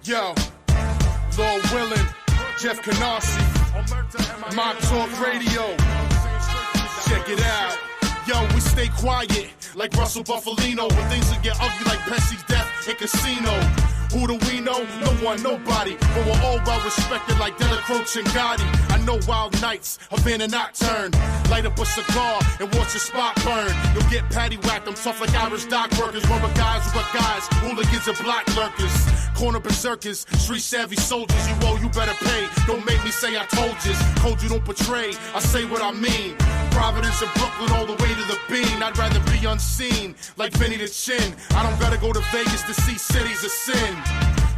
Yo, Lord Willin, Jeff Canarsie, Mob Talk Radio. Check it out. Yo, we stay quiet like Russell Buffalino when things will get ugly like Pepsi's death in Casino. Who do we know? No one, nobody. But we're all well respected like Della Croce and Gotti. I know wild nights, Havana nocturne. Light up a cigar and watch your spot burn. You'll get patty whacked, I'm tough like Irish dock workers. Rubber guys who got guys, hooligans and block lurkers. Corner berserkers, street savvy soldiers. You owe, you better pay. Don't make me say I told you. Code you don't betray, I say what I mean. Providence and Brooklyn all the way to the Bean. I'd rather be unseen, like Vinny the Chin. I don't gotta go to Vegas to see cities of sin.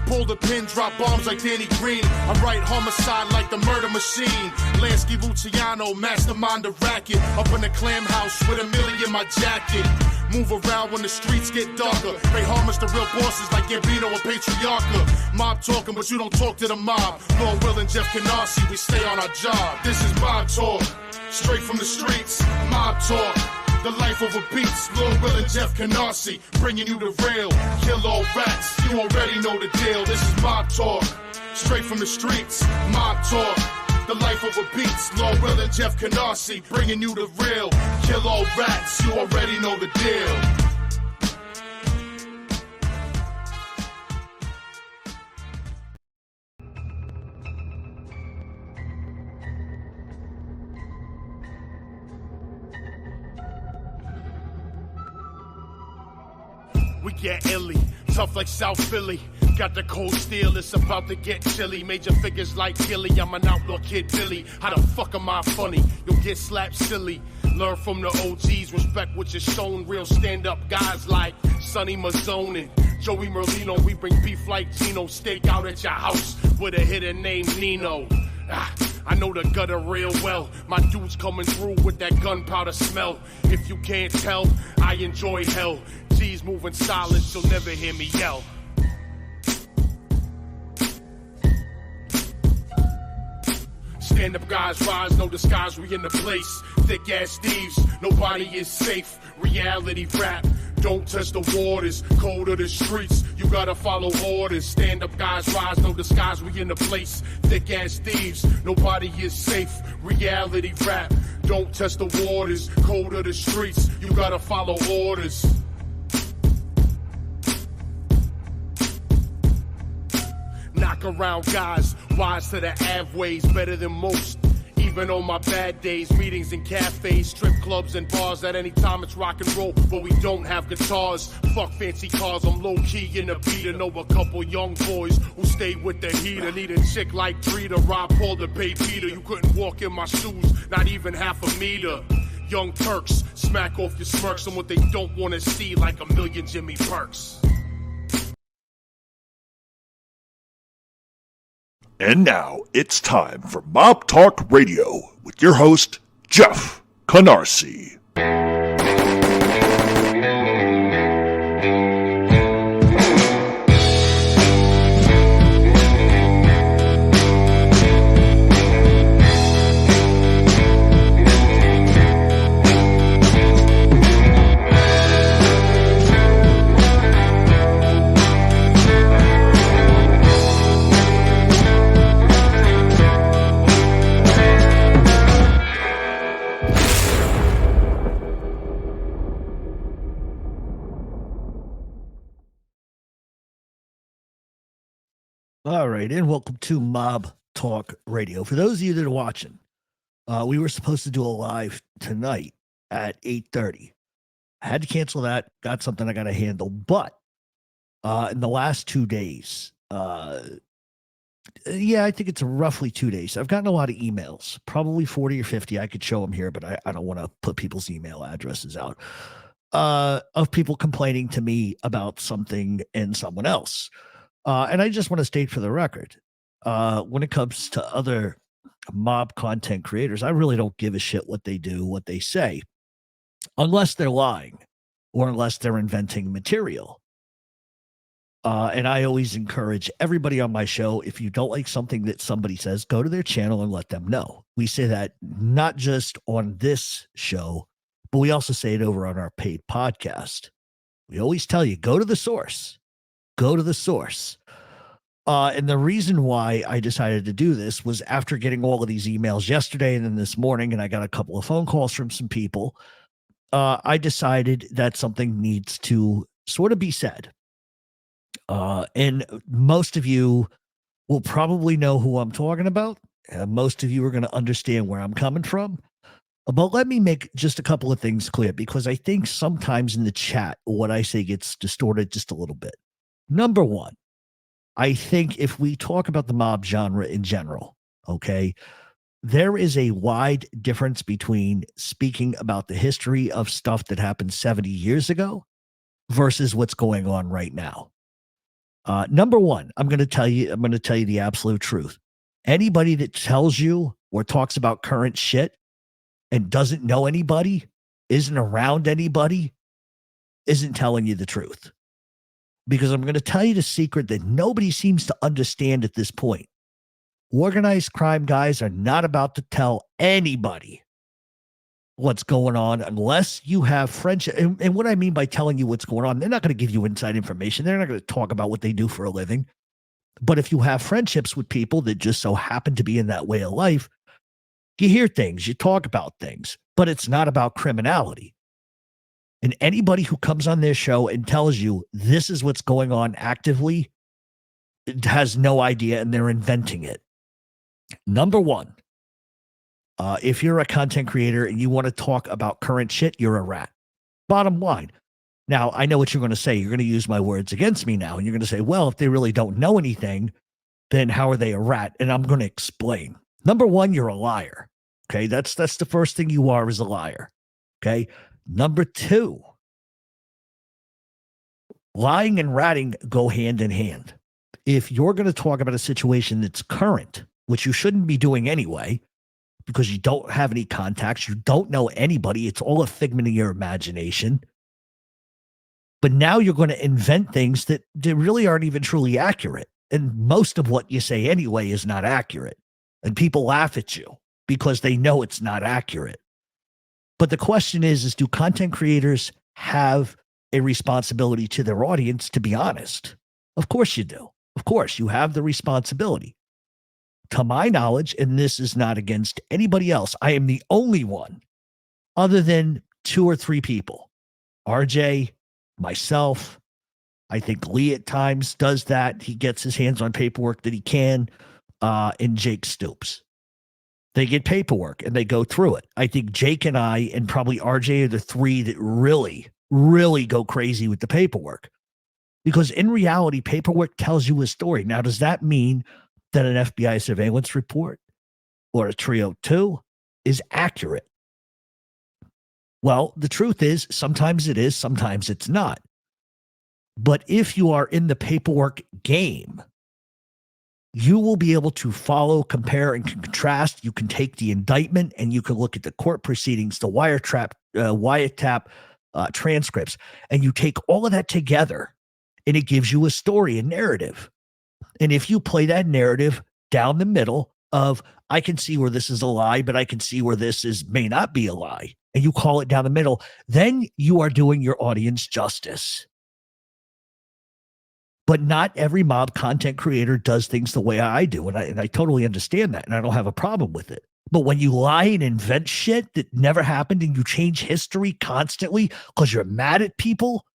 Pull the pin, drop bombs like Danny Green. I write homicide like the murder machine. Lansky Luciano, mastermind the racket. Up in the clam house with a million in my jacket. Move around when the streets get darker. Pay homage to real bosses like Gambino and Patriarcha. Mob talking, but you don't talk to the mob. Lord Will and Jeff Canarsie, we stay on our job. This is Mob Talk, straight from the streets. Mob Talk, the life over beats. Lord Will and Jeff Canarsie, bringing you the real. Kill all rats, you already know the deal. This is Mob Talk, straight from the streets. Mob Talk, the life over beats. Lord Will and Jeff Canarsie, bringing you the real. Kill all rats, you already know the deal. We get illy, tough like South Philly. Got the cold steel, it's about to get chilly. Major figures like Gilly, I'm an outlaw kid Billy. How the fuck am I funny? You'll get slapped silly. Learn from the OGs, respect what you're shown. Real stand-up guys like Sonny Mazzone and Joey Merlino. We bring beef like Gino, steak out at your house with a hidden name Nino. I know the gutter real well. My dude's coming through with that gunpowder smell. If you can't tell, I enjoy hell. G's moving silent, you'll never hear me yell. Stand-up guys rise, no disguise, we in the place. Thick-ass thieves, nobody is safe. Reality rap, don't test the waters. Code of the streets, you gotta follow orders. Stand-up guys rise, no disguise, we in the place. Thick-ass thieves, nobody is safe. Reality rap, don't test the waters. Code of the streets, you gotta follow orders. Knock around guys, wise to the Av ways, better than most. Even on my bad days, meetings in cafes, strip clubs and bars. At any time it's rock and roll, but we don't have guitars. Fuck fancy cars, I'm low-key in the beat. I know a couple young boys who stay with the heater. Need a chick like Tree to rob Paul to pay Peter. You couldn't walk in my shoes, not even half a meter. Young Turks, smack off your smirks on what they don't want to see, like a million Jimmy Perks. And now it's time for Mob Talk Radio with your host, Jeff Canarsie. All right, and welcome to Mob Talk Radio. For those of you that are watching, we were supposed to do a live tonight at 8:30. I had to cancel that. Got something I got to handle. But in the last 2 days, I think it's roughly 2 days. I've gotten a lot of emails, probably 40 or 50. I could show them here, but I don't want to put people's email addresses out, of people complaining to me about something and someone else. And I just want to state for the record, when it comes to other mob content creators, I really don't give a shit what they do, what they say, unless they're lying or unless they're inventing material. And I always encourage everybody on my show, if you don't like something that somebody says, go to their channel and let them know. We say that not just on this show, but we also say it over on our paid podcast. We always tell you, go to the source. Go to the source. And the reason why I decided to do this was after getting all of these emails yesterday and then this morning, and I got a couple of phone calls from some people. I decided that something needs to sort of be said. And most of you will probably know who I'm talking about. Most of you are going to understand where I'm coming from. But let me make just a couple of things clear because I think sometimes in the chat, what I say gets distorted just a little bit. Number one, I think if we talk about the mob genre in general, okay, there is a wide difference between speaking about the history of stuff that happened 70 years ago versus what's going on right now. Number one, I'm going to tell you the absolute truth. Anybody that tells you or talks about current shit and doesn't know anybody, isn't around anybody, isn't telling you the truth. Because I'm going to tell you the secret that nobody seems to understand at this point. Organized crime guys are not about to tell anybody what's going on unless you have friendship. And what I mean by telling you what's going on, they're not going to give you inside information. They're not going to talk about what they do for a living. But if you have friendships with people that just so happen to be in that way of life, you hear things, you talk about things, but it's not about criminality. And anybody who comes on their show and tells you this is what's going on actively has no idea and they're inventing it. Number one, if you're a content creator and you want to talk about current shit, you're a rat. Bottom line. Now, I know what you're going to say. You're going to use my words against me now. And you're going to say, well, if they really don't know anything, then how are they a rat? And I'm going to explain. Number one, you're a liar. Okay. That's the first thing you are, is a liar. Okay. Number two, lying and ratting go hand in hand. If you're going to talk about a situation that's current, which you shouldn't be doing anyway, because you don't have any contacts, you don't know anybody, it's all a figment of your imagination. But now you're going to invent things that really aren't even truly accurate. And most of what you say anyway is not accurate. And people laugh at you because they know it's not accurate. But the question is do content creators have a responsibility to their audience to be honest? Of course you do. Of course, you have the responsibility. To my knowledge, and this is not against anybody else, I am the only one other than 2 or 3 people. RJ, myself, I think Lee at times does that. He gets his hands on paperwork that he can, and Jake Stoops. They get paperwork and they go through it. I think Jake and I and probably RJ are the 3 that really, really go crazy with the paperwork. Because in reality, paperwork tells you a story. Now, does that mean that an FBI surveillance report or a Trio 2 is accurate? Well, the truth is, sometimes it is, sometimes it's not. But if you are in the paperwork game, you will be able to follow, compare, and contrast. You can take the indictment and you can look at the court proceedings, the wiretap transcripts, and you take all of that together and it gives you a story, a narrative. And if you play that narrative down the middle of, I can see where this is a lie, but I can see where this may not be a lie, and you call it down the middle, then you are doing your audience justice. But not every mob content creator does things the way I do. And I totally understand that. And I don't have a problem with it. But when you lie and invent shit that never happened and you change history constantly because you're mad at people,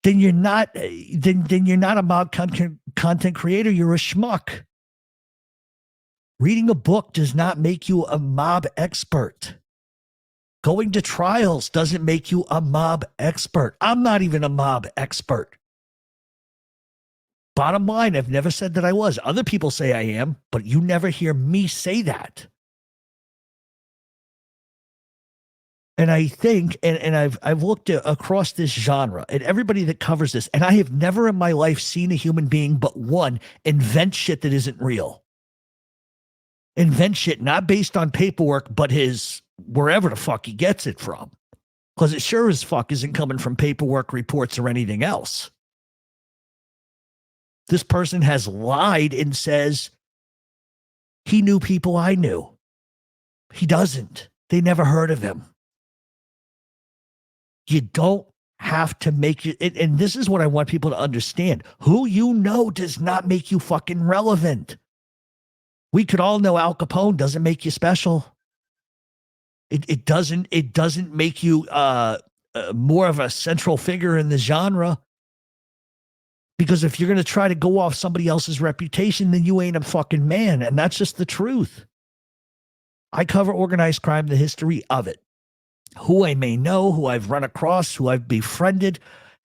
then you're not a mob content creator. You're a schmuck. Reading a book does not make you a mob expert. Going to trials doesn't make you a mob expert. I'm not even a mob expert. Bottom line, I've never said that I was. Other people say I am, but you never hear me say that. And I think, and I've looked across this genre and everybody that covers this, and I have never in my life seen a human being but one invent shit that isn't real. Invent shit not based on paperwork, but his wherever the fuck he gets it from. Because it sure as fuck isn't coming from paperwork, reports, or anything else. This person has lied and says he knew people I knew. He doesn't. They never heard of him. You don't have to make you, and this is what I want people to understand. Who you know does not make you fucking relevant. We could all know Al Capone doesn't make you special. It doesn't make you more of a central figure in the genre. Because if you're going to try to go off somebody else's reputation, then you ain't a fucking man. And that's just the truth. I cover organized crime, the history of it. Who I may know, who I've run across, who I've befriended,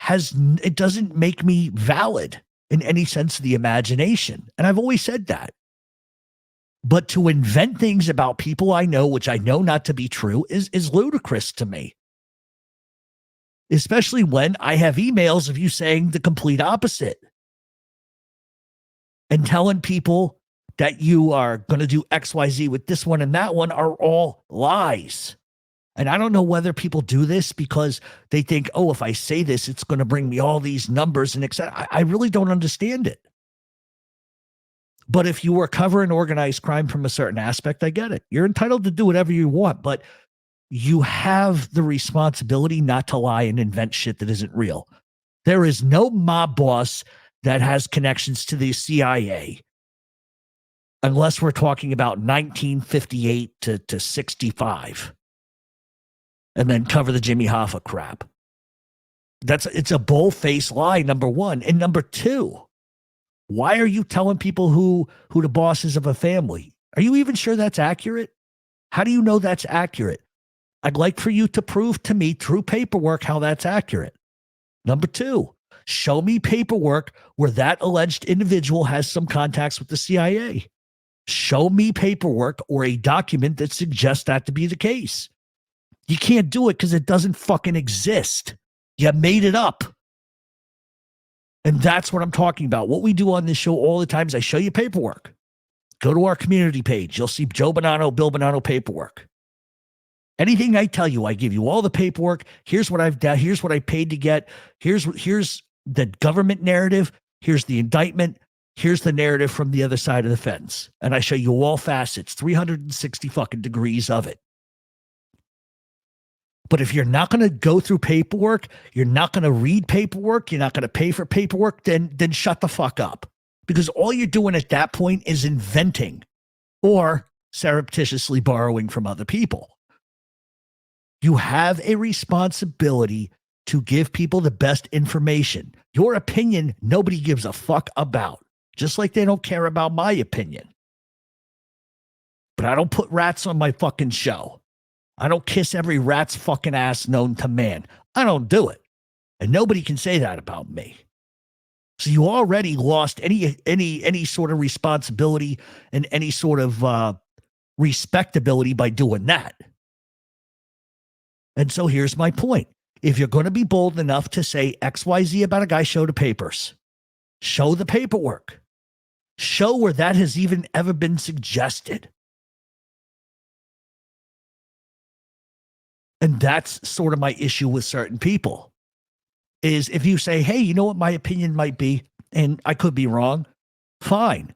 it doesn't make me valid in any sense of the imagination. And I've always said that. But to invent things about people I know, which I know not to be true, is ludicrous to me. Especially when I have emails of you saying the complete opposite and telling people that you are going to do XYZ with this one and that one are all lies. And I don't know whether people do this because they think, oh, if I say this, it's going to bring me all these numbers and etc. I really don't understand it. But if you were covering organized crime from a certain aspect, I get it. You're entitled to do whatever you want, but you have the responsibility not to lie and invent shit that isn't real. There is no mob boss that has connections to the CIA unless we're talking about 1958 to 65 and then cover the Jimmy Hoffa crap. It's a bull-faced lie, number one. And number two, why are you telling people who the boss is of a family? Are you even sure that's accurate? How do you know that's accurate? I'd like for you to prove to me through paperwork how that's accurate. Number two, show me paperwork where that alleged individual has some contacts with the CIA. Show me paperwork or a document that suggests that to be the case. You can't do it because it doesn't fucking exist. You made it up. And that's what I'm talking about. What we do on this show all the time is I show you paperwork. Go to our community page. You'll see Joe Bonanno, Bill Bonanno paperwork. Anything I tell you, I give you all the paperwork. Here's what I've done. Here's what I paid to get. Here's the government narrative. Here's the indictment. Here's the narrative from the other side of the fence. And I show you all facets, 360 fucking degrees of it. But if you're not going to go through paperwork, you're not going to read paperwork, you're not going to pay for paperwork, then shut the fuck up. Because all you're doing at that point is inventing or surreptitiously borrowing from other people. You have a responsibility to give people the best information. Your opinion, nobody gives a fuck about. Just like they don't care about my opinion. But I don't put rats on my fucking show. I don't kiss every rat's fucking ass known to man. I don't do it. And nobody can say that about me. So you already lost any sort of responsibility and any sort of respectability by doing that. And so here's my point. If you're going to be bold enough to say XYZ about a guy, show the papers. Show the paperwork. Show where that has even ever been suggested. And that's sort of my issue with certain people. Is if you say, hey, you know what my opinion might be, and I could be wrong, fine.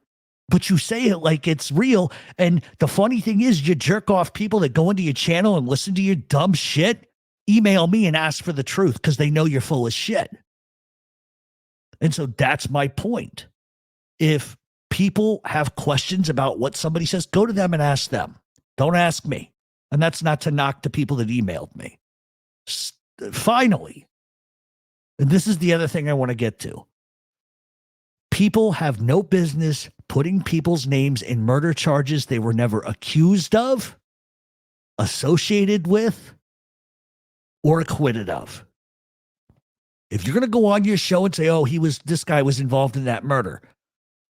But you say it like it's real. And the funny thing is, you jerk off people that go into your channel and listen to your dumb shit, email me and ask for the truth because they know you're full of shit. And so that's my point. If people have questions about what somebody says, go to them and ask them. Don't ask me. And that's not to knock the people that emailed me. Finally, and this is the other thing I want to get to. People have no business putting people's names in murder charges they were never accused of, associated with, or acquitted of. If you're going to go on your show and say, oh, this guy was involved in that murder.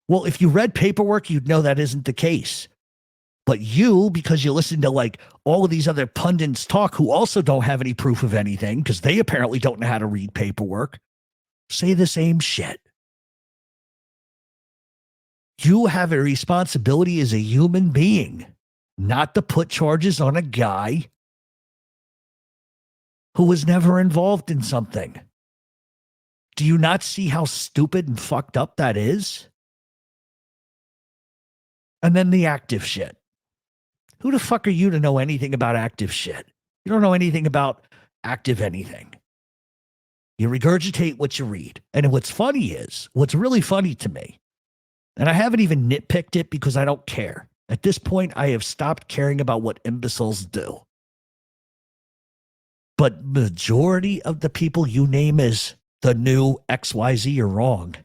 Well, if you read paperwork, you'd know that isn't the case. But you, because you listen to like all of these other pundits talk who also don't have any proof of anything because they apparently don't know how to read paperwork, say the same shit. You have a responsibility as a human being not to put charges on a guy who was never involved in something. Do you not see how stupid and fucked up that is? And then the active shit. Who the fuck are you to know anything about active shit? You don't know anything about active anything. You regurgitate what you read. And what's really funny to me, and I haven't even nitpicked it because I don't care. At this point, I have stopped caring about what imbeciles do. But majority of the people you name as the new XYZ are wrong.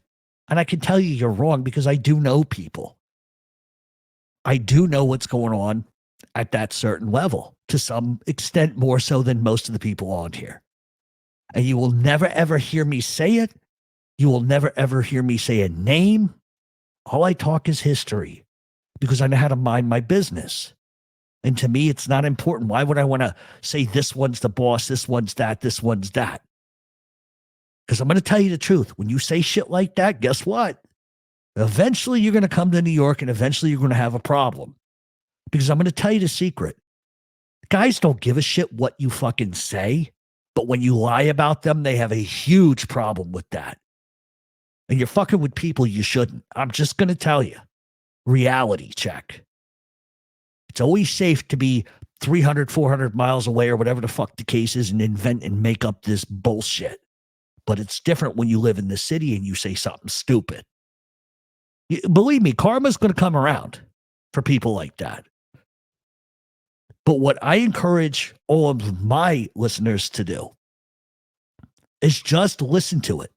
And I can tell you you're wrong because I do know people. I do know what's going on at that certain level, to some extent more so than most of the people on here. And you will never, ever hear me say it. You will never, ever hear me say a name. All I talk is history because I know how to mind my business. And to me, it's not important. Why would I want to say this one's the boss, this one's that, this one's that? Because I'm going to tell you the truth. When you say shit like that, guess what? Eventually, you're going to come to New York and eventually you're going to have a problem. Because I'm going to tell you the secret. Guys don't give a shit what you fucking say. But when you lie about them, they have a huge problem with that. And you're fucking with people you shouldn't. I'm just going to tell you. Reality check. It's always safe to be 300, 400 miles away or whatever the fuck the case is and invent and make up this bullshit. But it's different when you live in the city and you say something stupid. Believe me, karma's going to come around for people like that. But what I encourage all of my listeners to do is just listen to it.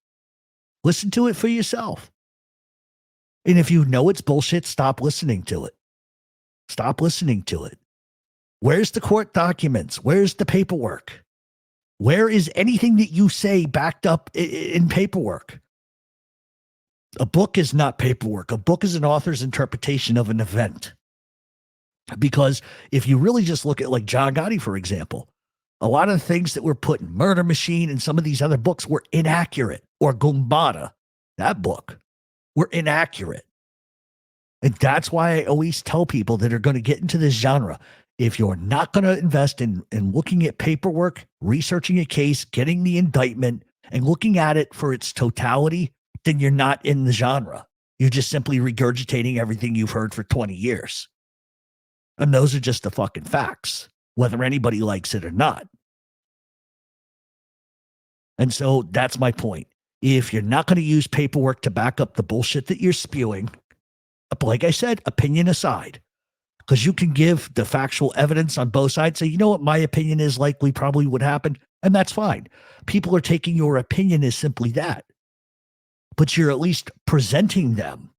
Listen to it for yourself. And if you know it's bullshit, stop listening to it. Stop listening to it. Where's the court documents? Where's the paperwork? Where is anything that you say backed up in paperwork? A book is not paperwork. A book is an author's interpretation of an event. Because if you really just look at like John Gotti, for example, a lot of the things that were put in Murder Machine and some of these other books were inaccurate. Or Gumbada, that book, were inaccurate. And that's why I always tell people that are going to get into this genre, if you're not going to invest in looking at paperwork, researching a case, getting the indictment, and looking at it for its totality, then you're not in the genre. You're just simply regurgitating everything you've heard for 20 years. And those are just the fucking facts, whether anybody likes it or not. And so that's my point. If you're not going to use paperwork to back up the bullshit that you're spewing, like I said, opinion aside, because you can give the factual evidence on both sides, say, you know what my opinion is likely probably would happen, and that's fine. People are taking your opinion as simply that. But you're at least presenting them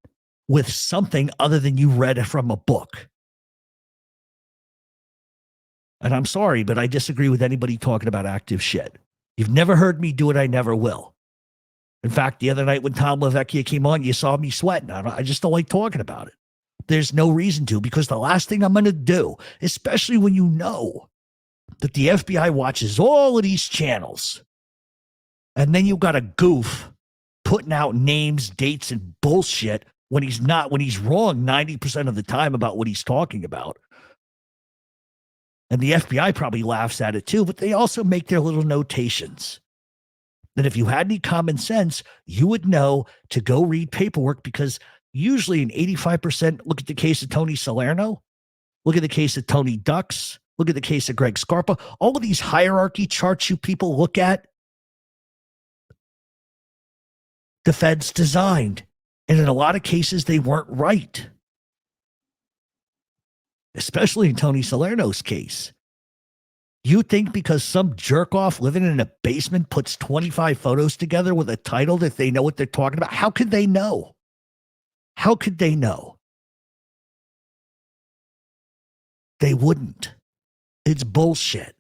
with something other than you read from a book. And I'm sorry, but I disagree with anybody talking about active shit. You've never heard me do it. I never will. In fact, the other night when Tom LaVecchia came on, you saw me sweating. I just don't like talking about it. There's no reason to, because the last thing I'm going to do, especially when you know that the FBI watches all of these channels, and then you've got a goof putting out names, dates, and bullshit when he's wrong 90% of the time about what he's talking about. And the FBI probably laughs at it too, but they also make their little notations. That if you had any common sense, you would know to go read paperwork, because usually in 85%, look at the case of Tony Salerno, look at the case of Tony Ducks, look at the case of Greg Scarpa, all of these hierarchy charts you people look at, the feds designed. And in a lot of cases, they weren't right. Especially in Tony Salerno's case. You think because some jerk off living in a basement puts 25 photos together with a title that they know what they're talking about? How could they know? How could they know? They wouldn't. It's bullshit.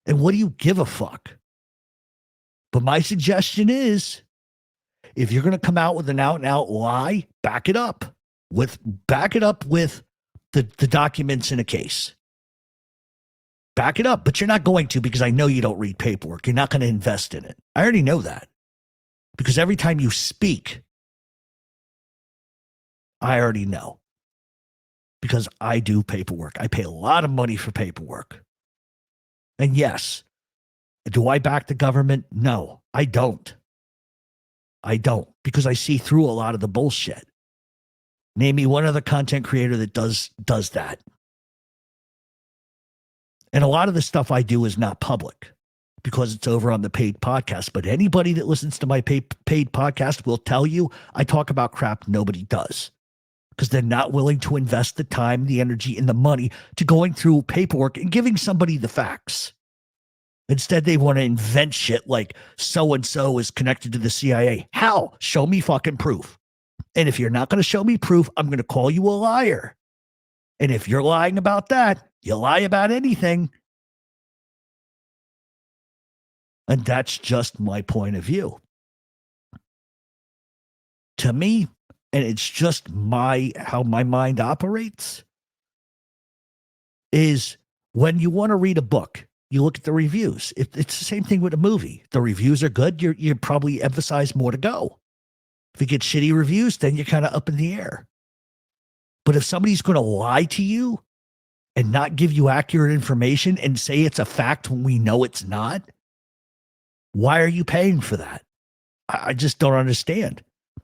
And what do you give a fuck? But my suggestion is, if you're going to come out with an out-and-out lie, back it up with the documents in a case. Back it up, but you're not going to, because I know you don't read paperwork. You're not going to invest in it. I already know that. Because every time you speak, I already know. Because I do paperwork. I pay a lot of money for paperwork. And yes, do I back the government? No, I don't. I don't, because I see through a lot of the bullshit. Name me one other content creator that does that. And a lot of the stuff I do is not public. because it's over on the paid podcast. But anybody that listens to my paid podcast will tell you I talk about crap nobody does, because they're not willing to invest the time, the energy, and the money to going through paperwork and giving somebody the facts. Instead, they want to invent shit like so-and-so is connected to the CIA. How? Show me fucking proof. And if you're not going to show me proof, I'm going to call you a liar. And if you're lying about that, you lie about anything. And that's just my point of view. To me, and it's just how my mind operates, is when you want to read a book, you look at the reviews. It's the same thing with a movie. The reviews are good, you probably emphasize more to go. If you get shitty reviews, then you're kind of up in the air. But if somebody's going to lie to you and not give you accurate information and say it's a fact when we know it's not, why are you paying for that? I just don't understand.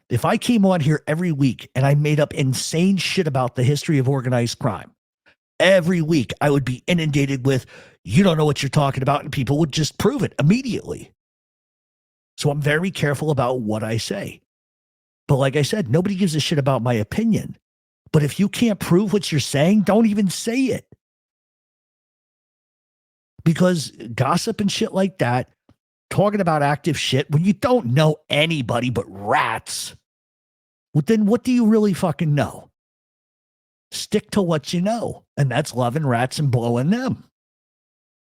If I came on here every week and I made up insane shit about the history of organized crime, every week I would be inundated with, you don't know what you're talking about, and people would just prove it immediately. So I'm very careful about what I say. But like I said, nobody gives a shit about my opinion. But if you can't prove what you're saying, don't even say it. Because gossip and shit like that, talking about active shit when you don't know anybody but rats, well, then what do you really fucking know? Stick to what you know, and that's loving rats and blowing them.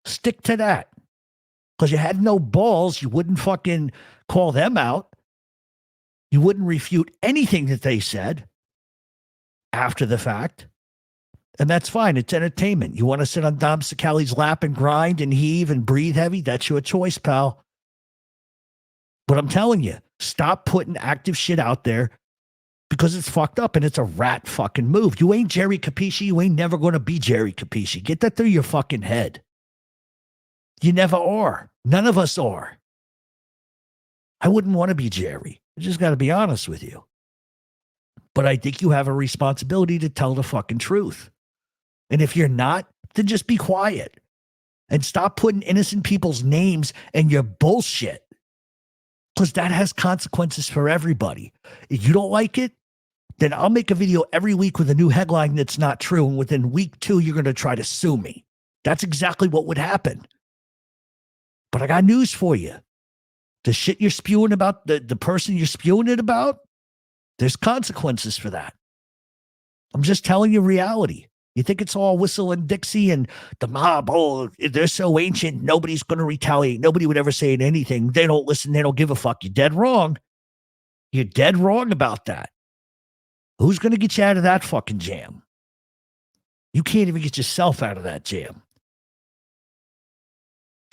Stick to that. Because you had no balls, you wouldn't fucking call them out. You wouldn't refute anything that they said after the fact. And that's fine. It's entertainment. You want to sit on Dom Sicali's lap and grind and heave and breathe heavy? That's your choice, pal. But I'm telling you, stop putting active shit out there because it's fucked up and it's a rat fucking move. You ain't Jerry Capisci. You ain't never going to be Jerry Capisci. Get that through your fucking head. You never are. None of us are. I wouldn't want to be Jerry. I just got to be honest with you. But I think you have a responsibility to tell the fucking truth. And if you're not, then just be quiet and stop putting innocent people's names in your bullshit. Because that has consequences for everybody. If you don't like it, then I'll make a video every week with a new headline that's not true. And within week 2, you're going to try to sue me. That's exactly what would happen. But I got news for you. The shit you're spewing about, the person you're spewing it about, there's consequences for that. I'm just telling you reality. You think it's all whistle and Dixie and the mob, oh, they're so ancient, nobody's going to retaliate. Nobody would ever say anything. They don't listen. They don't give a fuck. You're dead wrong. You're dead wrong about that. Who's going to get you out of that fucking jam? You can't even get yourself out of that jam.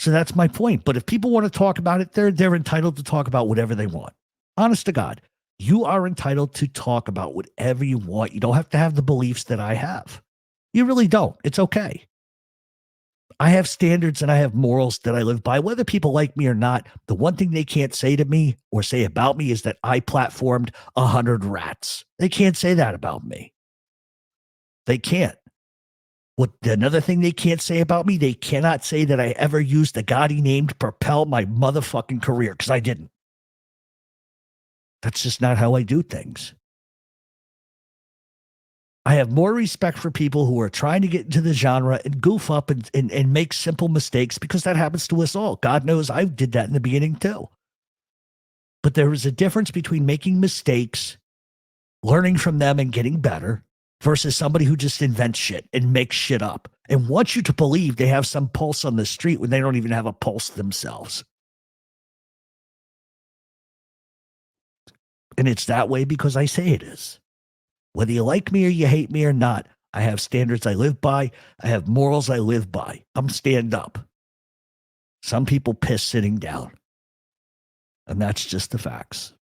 So that's my point. But if people want to talk about it, they're entitled to talk about whatever they want. Honest to God, you are entitled to talk about whatever you want. You don't have to have the beliefs that I have. You really don't. It's okay. I have standards and I have morals that I live by, whether people like me or not. The one thing they can't say to me or say about me is that I platformed 100 rats. They can't say that about me. They can't. Another thing they can't say about me, they cannot say that I ever used the Gotti name to propel my motherfucking career, because I didn't. That's just not how I do things. I have more respect for people who are trying to get into the genre and goof up and make simple mistakes, because that happens to us all. God knows I did that in the beginning too. But there is a difference between making mistakes, learning from them and getting better, versus somebody who just invents shit and makes shit up and wants you to believe they have some pulse on the street when they don't even have a pulse themselves. And it's that way because I say it is. Whether you like me or you hate me or not, I have standards I live by. I have morals I live by. I'm stand up. Some people piss sitting down. And that's just the facts.